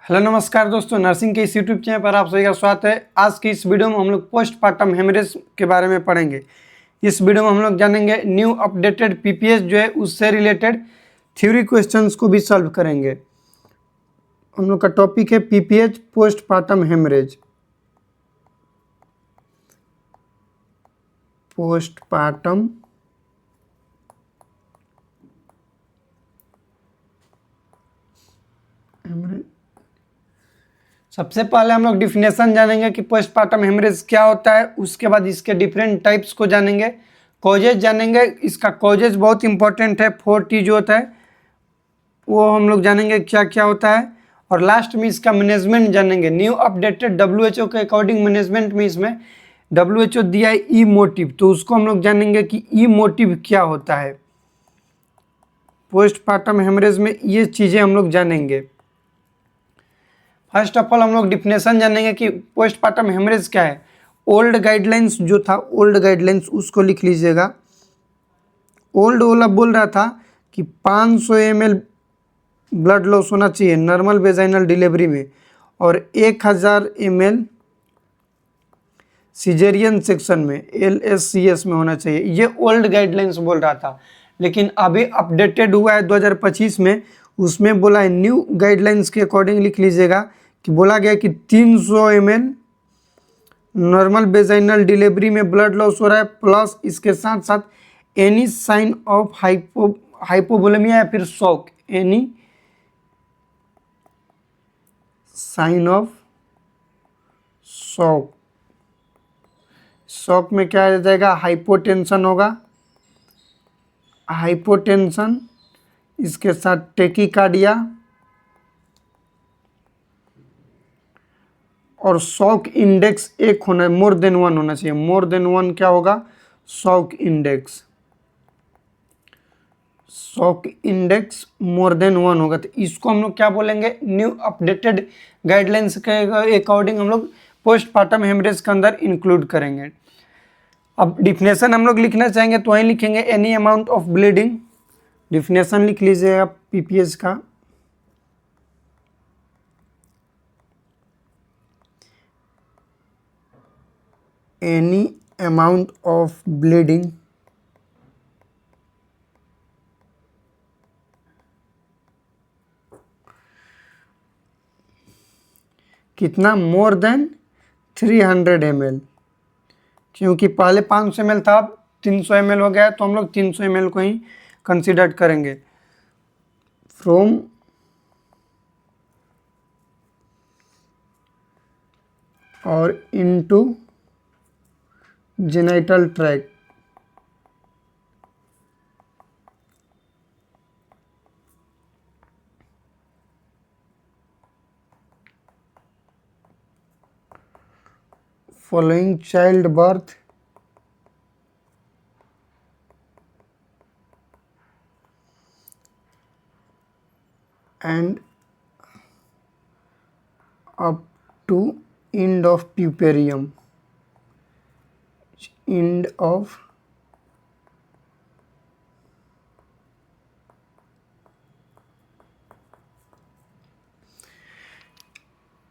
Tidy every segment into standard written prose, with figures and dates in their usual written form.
Hello नमस्कार दोस्तों, nursing के इस यूट्यूब चैनल पर आप सभी का स्वागत है। आज की इस वीडियो में हम लोग पोस्टपार्टम हेमरेज के बारे में पढ़ेंगे। इस वीडियो में हम लोग जानेंगे न्यू अपडेटेड पीपीएस जो है उससे रिलेटेड थ्योरी क्वेश्चंस को भी सॉल्व करेंगे। हम लोग का टॉपिक है PPH postpartum haemorrhage. Postpartum haemorrhage. सबसे पहले हम लोग डिफिनेशन जानेंगे कि पोस्टपार्टम हेमरेज क्या होता है। उसके बाद इसके डिफरेंट टाइप्स को जानेंगे, कॉजेज जानेंगे। इसका कॉजेज बहुत इंपॉर्टेंट है, 4T जो होता है वो हम लोग जानेंगे क्या क्या होता है। और लास्ट में इसका मैनेजमेंट जानेंगे। न्यू अपडेटेड WHO के अकॉर्डिंग मैनेजमेंट में इसमें WHO दिया है ई मोटिव, तो उसको हम लोग जानेंगे कि ई मोटिव क्या होता है। पोस्टपार्टम हेमरेज में ये चीज़ें हम लोग जानेंगे। फर्स्ट ऑफ ऑल हम लोग डिफिनेशन जानेंगे कि पोस्टपार्टम हेमरेज क्या है। ओल्ड गाइडलाइंस जो था, ओल्ड गाइडलाइंस उसको लिख लीजिएगा। ओल्ड वाला बोल रहा था कि 500 ml ब्लड लॉस होना चाहिए नॉर्मल वेजाइनल डिलीवरी में और 1000 ml सिजेरियन सेक्शन में LSCS में होना चाहिए। ये ओल्ड गाइडलाइंस बोल रहा था, लेकिन अभी अपडेटेड हुआ है 2025 में। उसमें बोला है न्यू गाइडलाइंस के अकॉर्डिंग लिख लीजिएगा कि बोला गया कि 300 ml नॉर्मल वेजाइनल डिलीवरी में ब्लड लॉस हो रहा है, प्लस इसके साथ साथ एनी साइन ऑफ हाइपोवोलेमिया या फिर shock, any sign of shock. Shock में क्या आ जाएगा, हाइपोटेंशन होगा, हाइपोटेंशन, इसके साथ टेकिकार्डिया और शॉक इंडेक्स एक होना, मोर देन 1 होना चाहिए। मोर देन 1 क्या होगा, shock index. Shock index more than 1 होगा, तो इसको हम लोग क्या बोलेंगे, न्यू अपडेटेड गाइडलाइंस के अकॉर्डिंग हम लोग पोस्टपार्टम हेमरेज के अंदर इंक्लूड करेंगे। अब डिफिनेशन हम लोग लिखना चाहेंगे तो वहीं लिखेंगे any amount of bleeding. Definition लिख लीजिएगा पीपीएच का। एनी अमाउंट ऑफ ब्लीडिंग कितना, मोर देन 300 ml। क्योंकि पहले 500 ml था, अब 300 ml हो गया, तो हम लोग 300 ml को ही कंसिडर करेंगे। फ्रॉम और into genital tract. Following child birth and up to end of puerperium, end of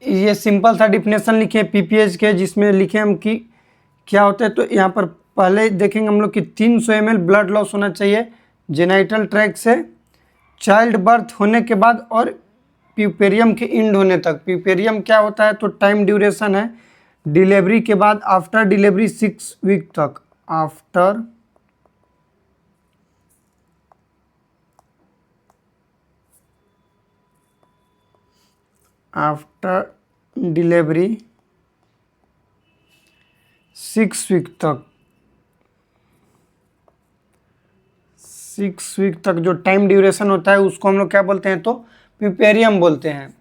ये सिंपल सा डिफिनेशन लिखे पीपीएच के, जिसमें लिखे हम कि क्या होता है। तो यहाँ पर पहले देखेंगे हम लोग कि 300 ml ब्लड लॉस होना चाहिए जेनाइटल ट्रैक्ट से चाइल्ड बर्थ होने के बाद और प्यूपेरियम के इंड होने तक। प्यूपेरियम क्या होता है, तो टाइम ड्यूरेशन है डिलीवरी के बाद, आफ्टर डिलीवरी 6 वीक तक। आफ्टर डिलीवरी 6 वीक तक, 6 वीक तक जो टाइम ड्यूरेशन होता है उसको हम लोग क्या बोलते हैं, तो प्यूपेरियम बोलते हैं।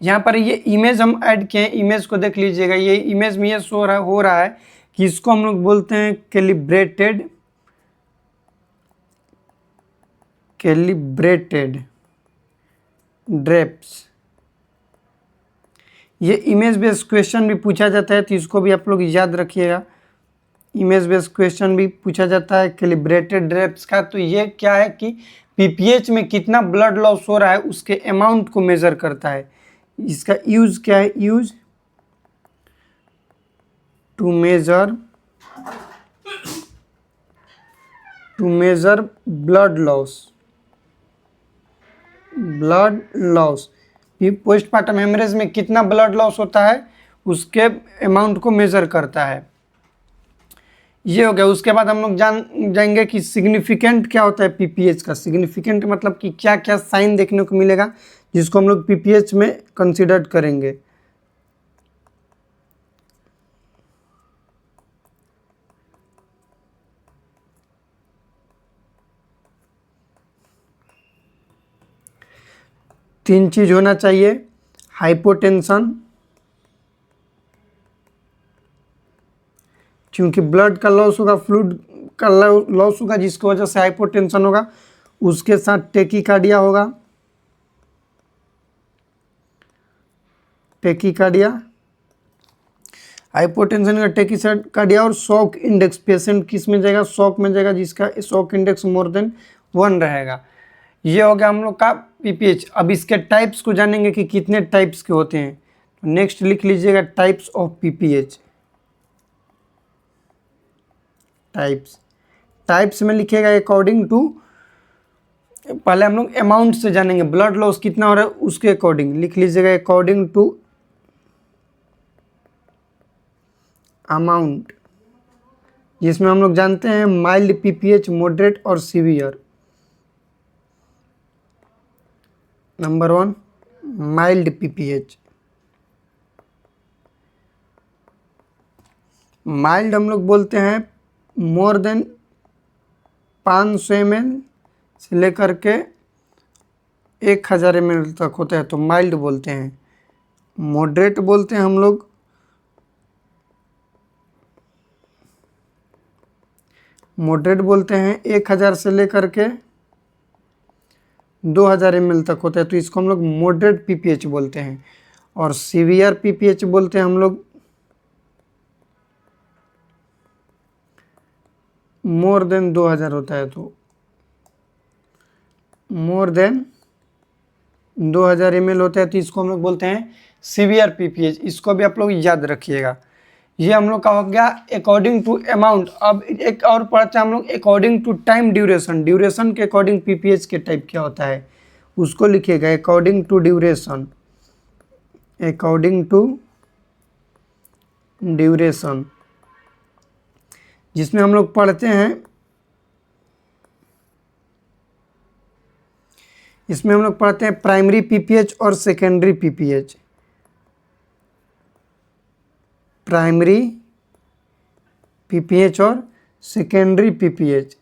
यहाँ पर ये इमेज हम ऐड किए हैं, इमेज को देख लीजिएगा। ये इमेज में ये हो रहा है कि इसको हम लोग बोलते हैं कैलिब्रेटेड ड्रेप्स। ये इमेज बेस्ड क्वेश्चन भी पूछा जाता है, तो इसको भी आप लोग याद रखिएगा। इमेज बेस्ड क्वेश्चन भी पूछा जाता है कैलिब्रेटेड ड्रेप्स का। तो ये क्या है कि पीपीएच में कितना ब्लड लॉस हो रहा है उसके अमाउंट को मेजर करता है। इसका यूज क्या है, use to measure blood loss कि पोस्टमार्टम हेमरेज में कितना ब्लड लॉस होता है उसके अमाउंट को मेजर करता है। ये हो गया। उसके बाद हम लोग जाएंगे कि सिग्निफिकेंट क्या होता है पीपीएच का। सिग्निफिकेंट मतलब कि क्या क्या साइन देखने को मिलेगा जिसको हम लोग पीपीएच में कंसीडर करेंगे। तीन चीज होना चाहिए, हाइपोटेंशन, क्योंकि ब्लड का लॉस होगा, फ्लूइड का लॉस होगा जिसकी वजह से हाइपोटेंशन होगा। उसके साथ टेकीकार्डिया होगा, टेकीकार्डिया, हाइपोटेंशन का टेकीकार्डिया और शॉक इंडेक्स। पेशेंट किस में जाएगा, शॉक में जाएगा जिसका शॉक इंडेक्स मोर देन 1 रहेगा। ये हो गया हम लोग का पीपीएच। अब इसके टाइप्स को जानेंगे कि कितने टाइप्स के होते हैं। तो नेक्स्ट लिख लीजिएगा टाइप्स ऑफ पीपीएच। टाइप्स में लिखिएगा अकॉर्डिंग टू, पहले हम लोग अमाउंट से जानेंगे, ब्लड लॉस कितना हो रहा है उसके अकॉर्डिंग लिख लीजिएगा अकॉर्डिंग टू अमाउंट, जिसमें हम लोग जानते हैं माइल्ड पीपीएच, मॉडरेट और severe. Number 1 mild PPH. Mild हम लोग बोलते हैं मोर देन 500 ml से लेकर के 1000 ml तक होता है तो माइल्ड बोलते हैं। मॉडरेट बोलते हैं हम लोग, मॉडरेट बोलते हैं 1000 से लेकर के 2000 ml तक होता है तो इसको हम लोग मॉडरेट पीपीएच बोलते हैं। और सीवियर पीपीएच बोलते हैं हम लोग मोर देन 2000 होता है तो मोर देन 2000 ml होता है तो इसको हम लोग बोलते हैं सीवियर पीपीएच। इसको भी आप लोग याद रखिएगा। ये हम लोग का हो गया अकॉर्डिंग टू अमाउंट। अब एक और पढ़ते हैं हम लोग according to time duration. Duration के अकॉर्डिंग पीपीएच के टाइप क्या होता है उसको लिखिएगा according to duration, according to duration, जिसमें हम लोग पढ़ते हैं, इसमें हम लोग पढ़ते हैं प्राइमरी पीपीएच और सेकेंडरी पीपीएच। प्राइमरी पीपीएच और सेकेंडरी पीपीएच।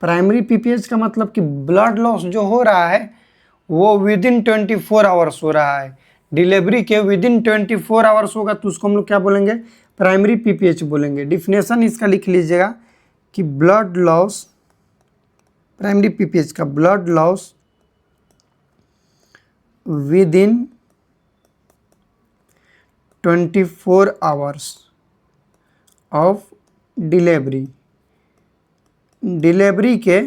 प्राइमरी पीपीएच का मतलब कि ब्लड लॉस जो हो रहा है वो विदिन 24 आवर्स हो रहा है। डिलीवरी के विदिन 24 आवर्स होगा तो उसको हम लोग क्या बोलेंगे, प्राइमरी पीपीएच बोलेंगे। डिफिनेशन इसका लिख लीजिएगा कि ब्लड लॉस, प्राइमरी पीपीएच का blood loss within 24 hours of delivery. Delivery के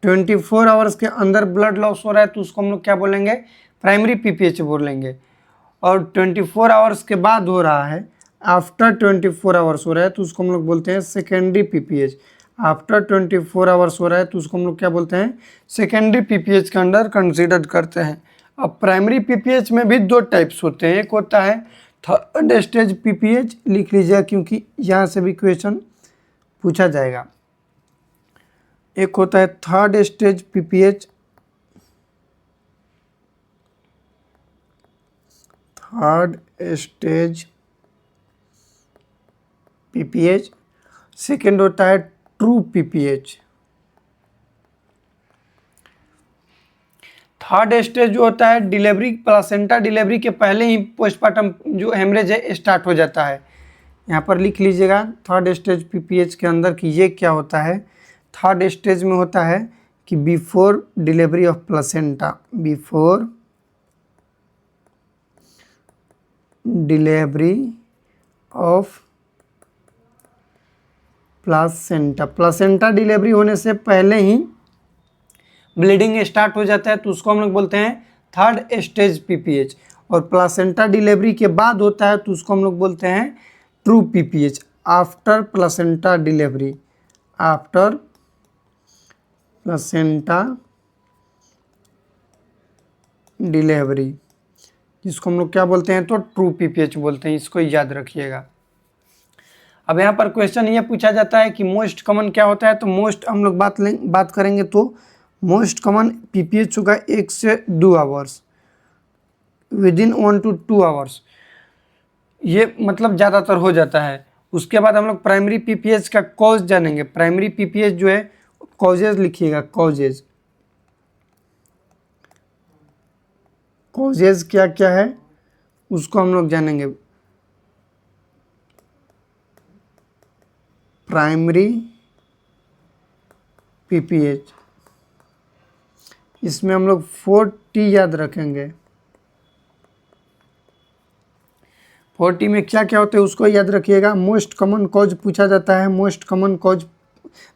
24 आवर्स के अंदर ब्लड लॉस हो रहा है तो उसको हम लोग क्या बोलेंगे, प्राइमरी पीपीएच बोलेंगे। और 24 आवर्स के बाद हो रहा है, आफ्टर 24 आवर्स हो रहा है तो उसको हम लोग बोलते हैं सेकेंडरी पीपीएच। आफ्टर 24 आवर्स हो रहा है तो उसको हम लोग क्या बोलते हैं, सेकेंडरी पीपीएच के अंडर कंसीडर करते हैं। अब प्राइमरी पीपीएच में भी 2 टाइप्स होते हैं। एक होता है थर्ड स्टेज पीपीएच, लिख लीजिएगा क्योंकि यहाँ से भी क्वेश्चन पूछा जाएगा। एक होता है third stage PPH, third stage PPH. Second होता है ट्रू पीपीएच। थर्ड स्टेज जो होता है डिलीवरी, प्लासेंटा डिलीवरी के पहले ही पोस्टमार्टम जो हेमरेज है स्टार्ट हो जाता है। यहाँ पर लिख लीजिएगा थर्ड स्टेज पीपीएच के अंदर कि ये क्या होता है। थर्ड स्टेज में होता है कि before delivery of placenta, before delivery of placenta, placenta delivery होने से पहले ही ब्लीडिंग स्टार्ट हो जाता है तो उसको हम लोग बोलते हैं थर्ड स्टेज पीपीएच। और प्लासेंटा डिलीवरी के बाद होता है तो उसको हम लोग बोलते हैं true PPH, after placenta delivery, after placenta delivery, जिसको हम लोग क्या बोलते हैं तो ट्रू पीपीएच बोलते हैं, इसको याद रखिएगा। अब यहाँ पर क्वेश्चन ये पूछा जाता है कि मोस्ट कॉमन क्या होता है, तो मोस्ट हम लोग बात करेंगे तो मोस्ट कॉमन पीपीएच होगा 1 से 2 आवर्स, विदिन 1 to 2 आवर्स, ये मतलब ज़्यादातर हो जाता है। उसके बाद हम लोग प्राइमरी पीपीएच का कॉज जानेंगे। प्राइमरी पीपीएच जो है कॉजेज लिखिएगा, कॉजेज, कॉजेज क्या क्या है उसको हम लोग जानेंगे। प्राइमरी पीपीएच, इसमें हम लोग 4T याद रखेंगे। 4T में क्या क्या होता है उसको याद रखिएगा। मोस्ट कॉमन कॉज पूछा जाता है, most common cause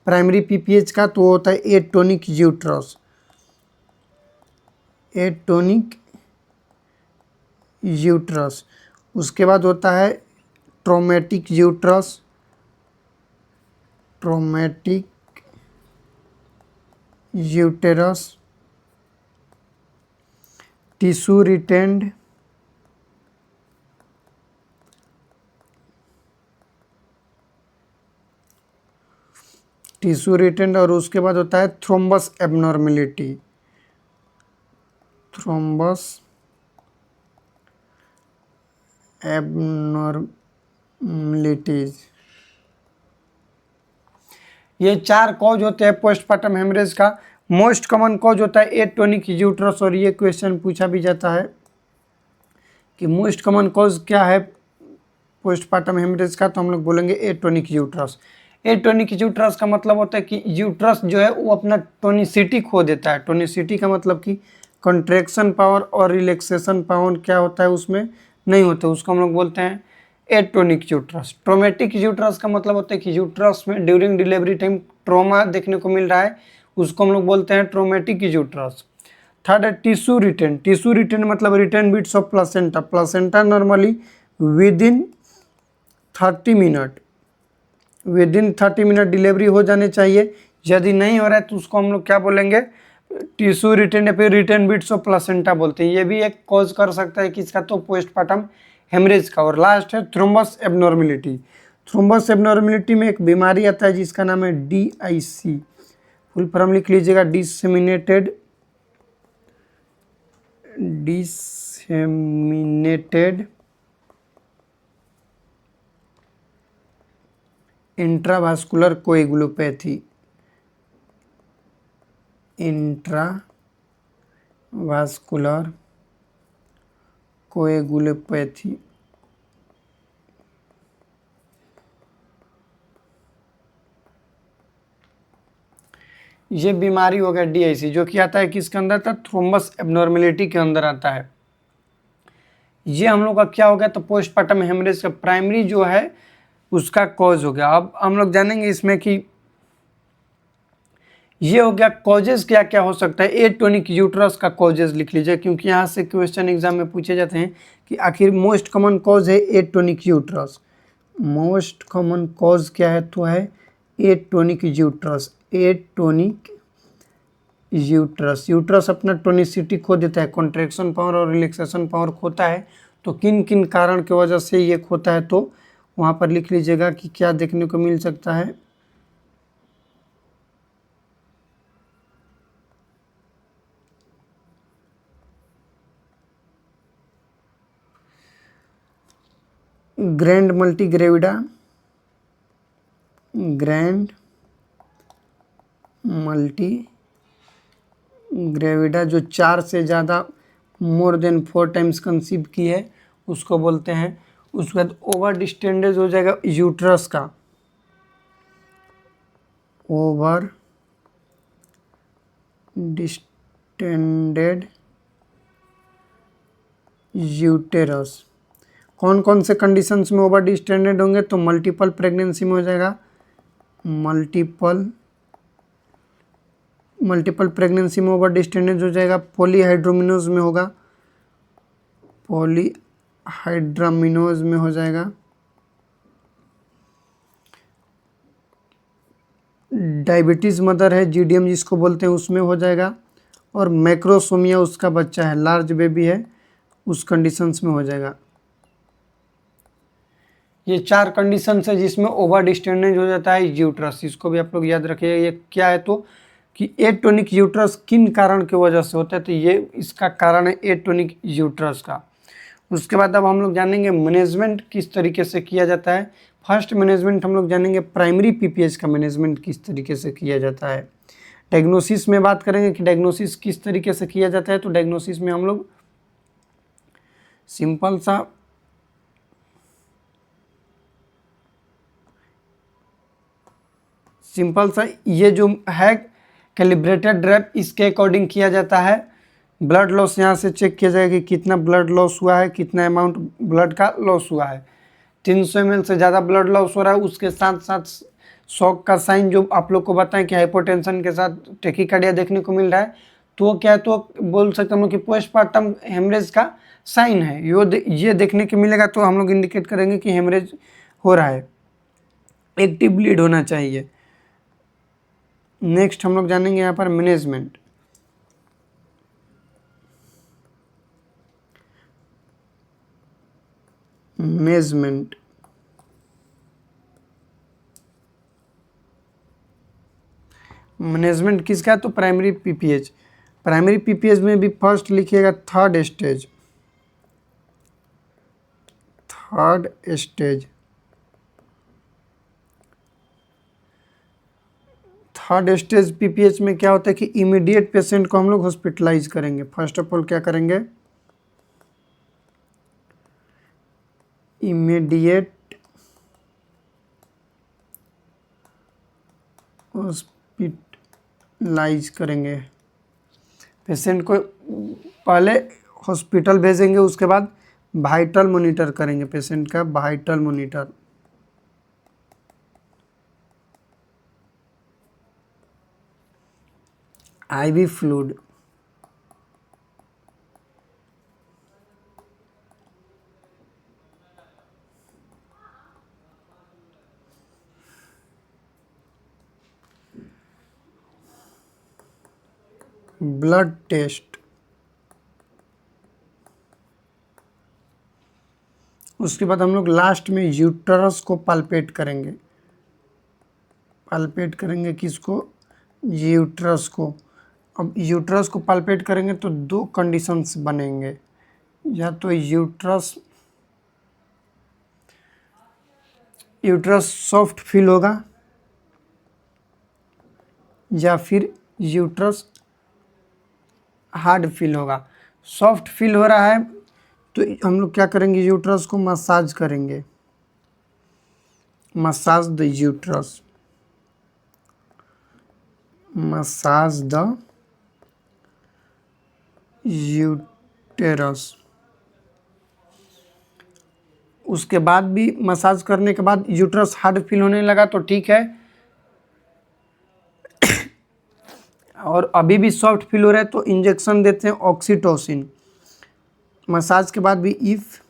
primary PPH का तो होता है एटोनिक यूट्रस, एटोनिक यूट्रस। उसके बाद होता है traumatic uterus, traumatic uterus, tissue retained, tissue retained, और उसके बाद होता है थ्रोम्बस एबनॉर्मेलिटी, थ्रोम्बस एबनॉर्मेलिटीज। ये 4 कॉज होते हैं पोस्टपार्टम हेमरेज का। मोस्ट कॉमन कॉज होता है एटोनिक यूट्रस, और ये क्वेश्चन पूछा भी जाता है कि मोस्ट कॉमन कॉज क्या है पोस्टपार्टम हेमरेज का, तो हम लोग बोलेंगे एटोनिक यूट्रस। एटोनिक यूट्रस का मतलब होता है कि यूट्रस जो है वो अपना टोनिसिटी खो देता है। टोनिसिटी का मतलब कि कंट्रैक्शन पावर और रिलैक्सेशन पावर क्या होता है उसमें नहीं होता, उसको हम लोग बोलते हैं एटोनिक यूट्रस। ट्रोमेटिक यूट्रस का मतलब होता है कि यूट्रस में ड्यूरिंग डिलीवरी टाइम ट्रोमा देखने को मिल रहा है, उसको हम लोग बोलते हैं ट्रोमेटिक यूट्रस। थर्ड है टिश्यू रिटेन। टिश्यू रिटेन मतलब retain bits of placenta. Placenta normally within 30 minute, within 30 minute delivery हो जाने चाहिए। यदि नहीं हो रहा है तो उसको हम लोग क्या बोलेंगे, टिश्यू रिटेन या फिर रिटेन बिट्स ऑफ प्लासेंटा बोलते हैं। ये भी एक कॉज कर सकता है किसका, तो पोस्टपार्टम हेमरेज का। और लास्ट है थ्रोम्बस एबनॉर्मेलिटी। थ्रोम्बस एबनॉर्मेलिटी में एक बीमारी आता है जिसका नाम है DIC, फुल फॉर्म लिख लीजिएगा, डिसेमिनेटेड इंट्रावास्कुलर कोएगुलोपैथी, इंट्रावास्कुलर कोएगुलोपैथी। ये बीमारी हो गया DIC, जो कि आता है किसके अंदर था, थ्रोम्बस एबनॉर्मेलिटी के अंदर आता है। ये हम लोग का क्या हो गया, तो पोस्टपार्टम हेमरेज का प्राइमरी जो है उसका कॉज हो गया। अब हम लोग जानेंगे इसमें कि ये हो गया कॉजेज क्या क्या हो सकता है। एटोनिक यूट्रस का कॉजेज लिख लीजिए, क्योंकि यहाँ से क्वेश्चन एग्जाम में पूछे जाते हैं कि आखिर मोस्ट कॉमन कॉज है atonic uterus. Most common cause क्या है, तो है atonic uterus. Atonic uterus, uterus अपना टोनिसिटी खो देता है, कॉन्ट्रैक्शन पावर और रिलैक्सेशन पावर खोता है। तो किन किन कारण की वजह से ये खोता है, तो वहाँ पर लिख लीजिएगा कि क्या देखने को मिल सकता है। ग्रैंड मल्टीग्रेविडा, ग्रैंड मल्टीग्रेविडा जो 4 से ज़्यादा मोर देन 4 टाइम्स कंसीव की है उसको बोलते हैं। उसके बाद ओवर डिस्टेंडेज हो जाएगा यूट्रस का, ओवर डिस्टेंडेड यूटेरस। कौन कौन से कंडीशंस में ओवर डिस्टेंडेड होंगे, तो मल्टीपल प्रेगनेंसी में हो जाएगा, मल्टीपल मल्टीपल प्रेगनेंसी में ओवर डिस्टेंडेंस हो जाएगा, पॉलीहाइड्रोमिनोज में होगा, पॉलीहाइड्रामिनोज में हो जाएगा, डायबिटीज़ मदर है जीडीएम जिसको बोलते हैं उसमें हो जाएगा, और मैक्रोसोमिया उसका बच्चा है, लार्ज बेबी है, उस कंडीशंस में हो जाएगा। ये 4 कंडीशंस है जिसमें ओवर डिस्टेंडेंस हो जाता है यूट्रस। इसको भी आप लोग याद रखिएगा। ये क्या है तो कि एटोनिक यूट्रस किन कारण की वजह से होता है, तो ये इसका कारण है एटोनिक यूट्रस का। उसके बाद अब हम लोग जानेंगे मैनेजमेंट किस तरीके से किया जाता है। फर्स्ट मैनेजमेंट हम लोग जानेंगे प्राइमरी पीपीएच का मैनेजमेंट किस तरीके से किया जाता है। डायग्नोसिस में बात करेंगे कि डायग्नोसिस किस तरीके से किया जाता है, तो डायग्नोसिस में हम लोग सिंपल सा ये जो है कैलिब्रेटेड ड्रैप, इसके अकॉर्डिंग किया जाता है। ब्लड लॉस यहाँ से चेक किया जाएगा कि कितना ब्लड लॉस हुआ है, कितना अमाउंट ब्लड का लॉस हुआ है। 300 ml से ज़्यादा ब्लड लॉस हो रहा है, उसके साथ साथ शॉक का साइन जो आप लोग को बताएं कि हाइपोटेंशन के साथ टेकिकार्डिया देखने को मिल रहा है, तो क्या है तो बोल सकते हम लोग कि पोस्टमार्टम हेमरेज का साइन है। ये देखने को मिलेगा तो हम लोग इंडिकेट करेंगे कि हेमरेज हो रहा है, एक्टिव ब्लीड होना चाहिए। नेक्स्ट हम लोग जानेंगे यहाँ पर मैनेजमेंट। मैनेजमेंट किसका है तो प्राइमरी पीपीएच। प्राइमरी पीपीएच में भी फर्स्ट लिखिएगा third stage. Third stage PPH में क्या होता है कि इमीडिएट पेशेंट को हम लोग हॉस्पिटलाइज करेंगे। फर्स्ट ऑफ ऑल क्या करेंगे, इमीडिएट हॉस्पिटलाइज करेंगे पेशेंट को। पहले हॉस्पिटल भेजेंगे, उसके बाद वाइटल मॉनिटर करेंगे पेशेंट का, vital monitor. IV fluid, blood test. उसके बाद हम लोग लास्ट में यूट्रस को पाल्पेट करेंगे। पाल्पेट करेंगे किसको, यूट्रस को। अब यूट्रस को पाल्पेट करेंगे तो 2 कंडीशंस बनेंगे, या तो यूट्रस सॉफ्ट फील होगा, या फिर यूट्रस हार्ड फील होगा। सॉफ्ट फील हो रहा है तो हम लोग क्या करेंगे, यूट्रस को मसाज करेंगे, massage the uterus, massage the uterus. उसके बाद भी मसाज करने के बाद यूट्रस हार्ड फील होने लगा तो ठीक है, और अभी भी सॉफ्ट फील हो रहा है तो इंजेक्शन देते हैं ऑक्सीटोसिन। मसाज के बाद भी if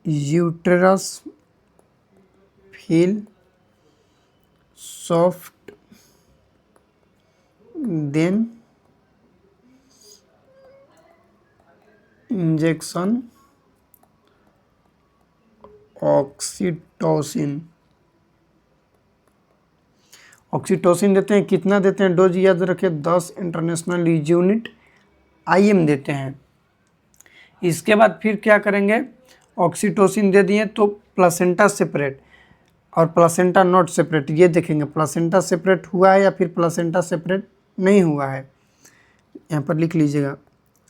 uterus feel soft then injection oxytocin. Oxytocin देते हैं, कितना देते हैं, डोज याद रखिए 10 इंटरनेशनल यूनिट IM देते हैं। इसके बाद फिर क्या करेंगे, ऑक्सीटोसिन दे दिए तो प्लासेंटा सेपरेट और प्लासेंटा नॉट सेपरेट, ये देखेंगे प्लासेंटा सेपरेट हुआ है या फिर प्लासेंटा सेपरेट नहीं हुआ है। यहाँ पर लिख लीजिएगा,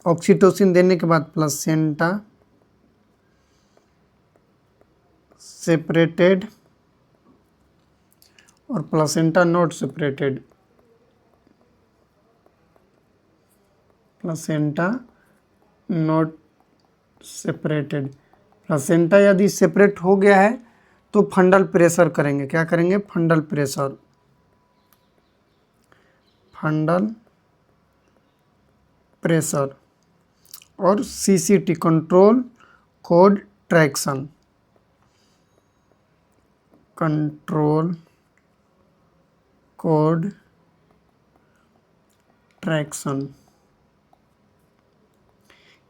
ऑक्सीटोसिन देने के बाद प्लासेंटा सेपरेटेड और placenta not separated, placenta not separated. Placenta यदि सेपरेट हो गया है तो फंडल प्रेशर करेंगे। क्या करेंगे, फंडल प्रेशर। फंडल प्रेशर, और CCT control code traction, control code traction.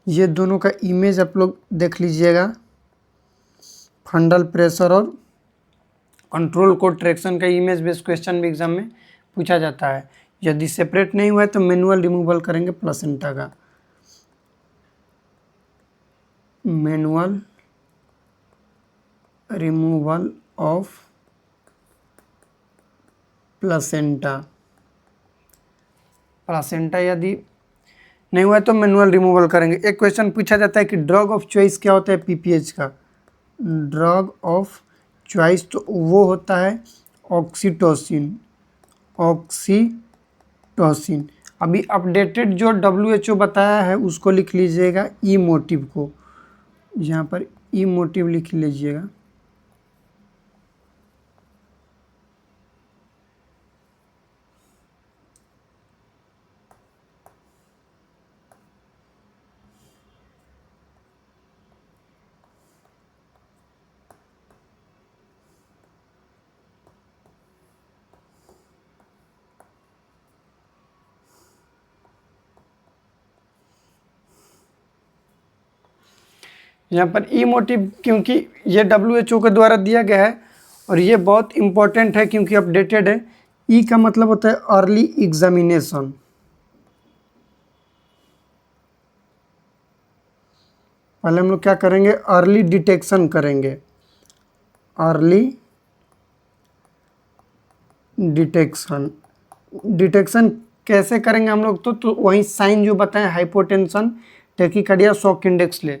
ये दोनों का इमेज आप लोग देख लीजिएगा। फंडल प्रेशर और कंट्रोल कोड ट्रैक्शन का इमेज बेस्ड क्वेश्चन भी एग्जाम में पूछा जाता है। यदि सेपरेट नहीं हुआ है तो मैनुअल रिमूवल करेंगे प्लेसेंटा का, manual removal of placenta. Placenta यदि नहीं हुआ तो मैनुअल रिमूवल करेंगे। एक क्वेश्चन पूछा जाता है कि ड्रग ऑफ चॉइस क्या होता है PPH का। ड्रग ऑफ चॉइस तो वो होता है ऑक्सीटोसिन, ऑक्सीटोसिन। अभी अपडेटेड जो WHO बताया है उसको लिख लीजिएगा, ई मोटिव को, यहाँ पर ई मोटिव लिख लीजिएगा। यहाँ पर ई मोटिव क्योंकि ये WHO के द्वारा दिया गया है और ये बहुत इम्पोर्टेंट है क्योंकि अपडेटेड है। ई का मतलब होता है अर्ली एग्जामिनेशन, पहले हम लोग क्या करेंगे, अर्ली डिटेक्शन करेंगे। अर्ली डिटेक्शन, डिटेक्शन कैसे करेंगे हम लोग, तो वही साइन जो बताएं, हाइपोटेंशन, टेकिकार्डिया, शॉक इंडेक्स ले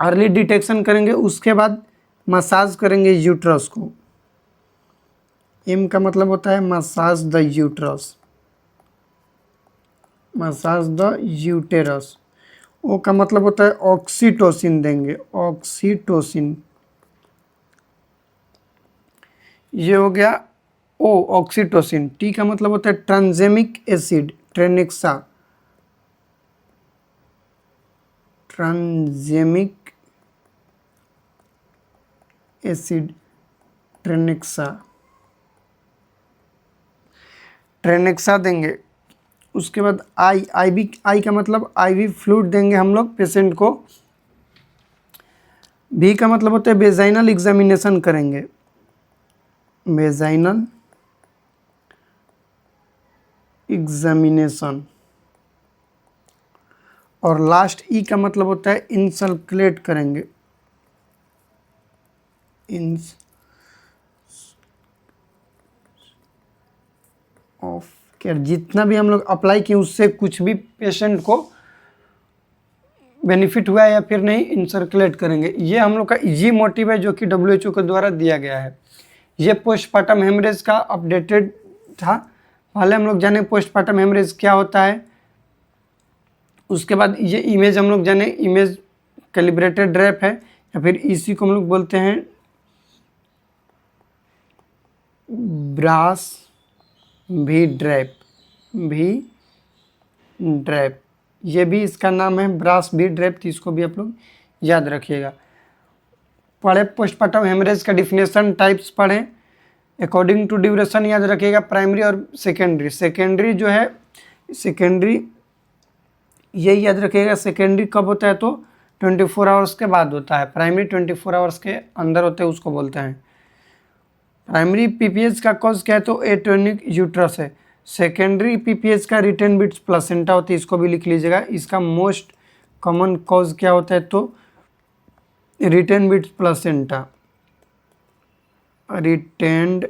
अर्ली डिटेक्शन करेंगे। उसके बाद मसाज करेंगे यूट्रस को। एम का मतलब होता है massage the uterus, massage the uterus. O का मतलब होता है ऑक्सीटोसिन देंगे, ऑक्सीटोसिन। ये हो गया ओ, ऑक्सीटोसिन। टी का मतलब होता है ट्रांजेमिक एसिड, ट्रेनेक्सा, ट्रांजेमिक एसिड, ट्रेनेक्सा, ट्रेनेक्सा देंगे। उसके बाद आई का मतलब IV फ्लूइड देंगे हम लोग पेशेंट को। भी का मतलब होता है वेजाइनल एग्जामिनेशन करेंगे, वेजाइनल एग्जामिनेशन। और लास्ट ई का मतलब होता है इंसल्कुलेट करेंगे, ऑफ केयर। जितना भी हम लोग अप्लाई किए उससे कुछ भी पेशेंट को बेनिफिट हुआ है या फिर नहीं, इंसर्कुलेट करेंगे। ये हम लोग का इजी मोटिव है जो कि WHO के द्वारा दिया गया है। ये पोस्टपार्टम हेमरेज का अपडेटेड था। पहले हम लोग जाने पोस्टपार्टम हेमरेज क्या होता है, उसके बाद ये इमेज हम लोग जाने, इमेज कैलिब्रेटेड ड्रैप है या फिर इसी को हम लोग बोलते हैं ब्रास भी ड्रैप, भी ड्रैप। ये भी इसका नाम है ब्रास भी ड्रैप, तो इसको भी आप लोग याद रखिएगा। पढ़े पोस्टपार्टम हेमरेज का डिफिनेशन, टाइप्स पढ़ें, अकॉर्डिंग टू ड्यूरेशन याद रखिएगा, प्राइमरी और सेकेंडरी। सेकेंडरी जो है, सेकेंडरी यही याद रखिएगा, सेकेंडरी कब होता है तो 24 आवर्स के बाद होता है। प्राइमरी 24 आवर्स के अंदर होते हैं, उसको बोलते हैं। प्राइमरी PPH का कॉज क्या है तो एटोनिक यूट्रस है। सेकेंडरी PPH का रिटेन बिट्स प्लेसेंटा होती है, इसको भी लिख लीजिएगा। इसका मोस्ट कॉमन कॉज क्या होता है तो retain bits placenta, retained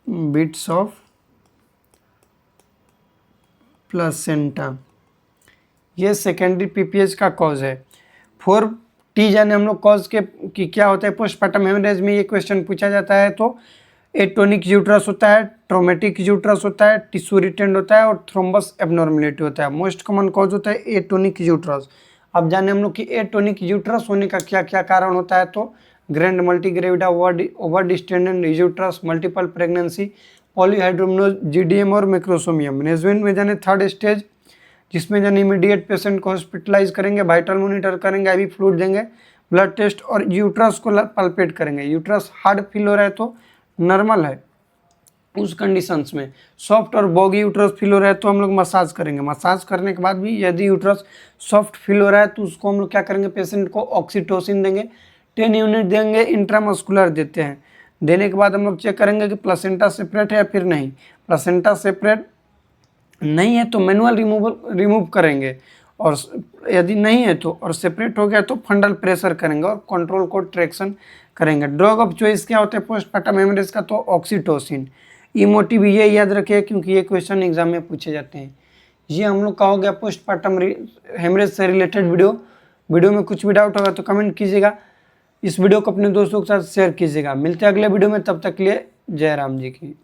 bits of placenta, ये सेकेंडरी PPH का कॉज है। 4T जाने हम लोग कॉज के कि क्या होता है पोस्टपार्टम हेमरेज में, ये क्वेश्चन पूछा जाता है तो एटोनिक यूट्रस होता है, ट्रोमेटिक यूट्रस होता है, टिश्यू रिटेंड होता है और थ्रोम्बस एबनॉर्मेलिटी होता है। मोस्ट कॉमन कॉज होता है एटोनिक यूट्रस। अब जाने हम लोग कि एटोनिक यूट्रस होने का क्या क्या कारण होता है तो grand multigravida, over distended uterus, multiple pregnancy, polyhydramnios, GDM और मैक्रोसोमियम। मैनेजमेंट में जाने थर्ड स्टेज, जिसमें जाने इमीडिएट पेशेंट को हॉस्पिटलाइज करेंगे, वाइटल मॉनिटर करेंगे, आईवी फ्लूइड देंगे, ब्लड टेस्ट और यूट्रस को पल्पेट करेंगे। यूट्रस हार्ड फील हो रहा है तो नॉर्मल है उस कंडीशंस में। सॉफ्ट और बॉगी यूट्रस फील हो रहा है तो हम लोग मसाज करेंगे। मसाज करने के बाद भी यदि यूट्रस सॉफ्ट फील हो रहा है तो उसको हम लोग क्या करेंगे, पेशेंट को ऑक्सीटोसिन देंगे, 10 यूनिट देंगे, इंट्रामस्कुलर देते हैं। देने के बाद हम लोग चेक करेंगे कि प्लेसेंटा सेपरेट है या फिर नहीं। प्लेसेंटा सेपरेट नहीं है तो मैनुअल रिमूव करेंगे, और यदि नहीं है तो और सेपरेट हो गया तो फंडल प्रेशर करेंगे और कंट्रोल को ट्रैक्शन करेंगे। ड्रग ऑफ चॉइस क्या होता है पोस्टपार्टम हेमरेज का, तो ऑक्सीटोसिन। इमोटिव ये याद रखिए क्योंकि ये क्वेश्चन एग्जाम में पूछे जाते हैं। ये हम लोग का हो गया पोस्टपार्टम हेमरेज से रिलेटेड वीडियो में कुछ भी डाउट होगा तो कमेंट कीजिएगा। इस वीडियो को अपने दोस्तों के साथ शेयर कीजिएगा। मिलते हैं अगले वीडियो में, तब तक के लिए जय राम जी की।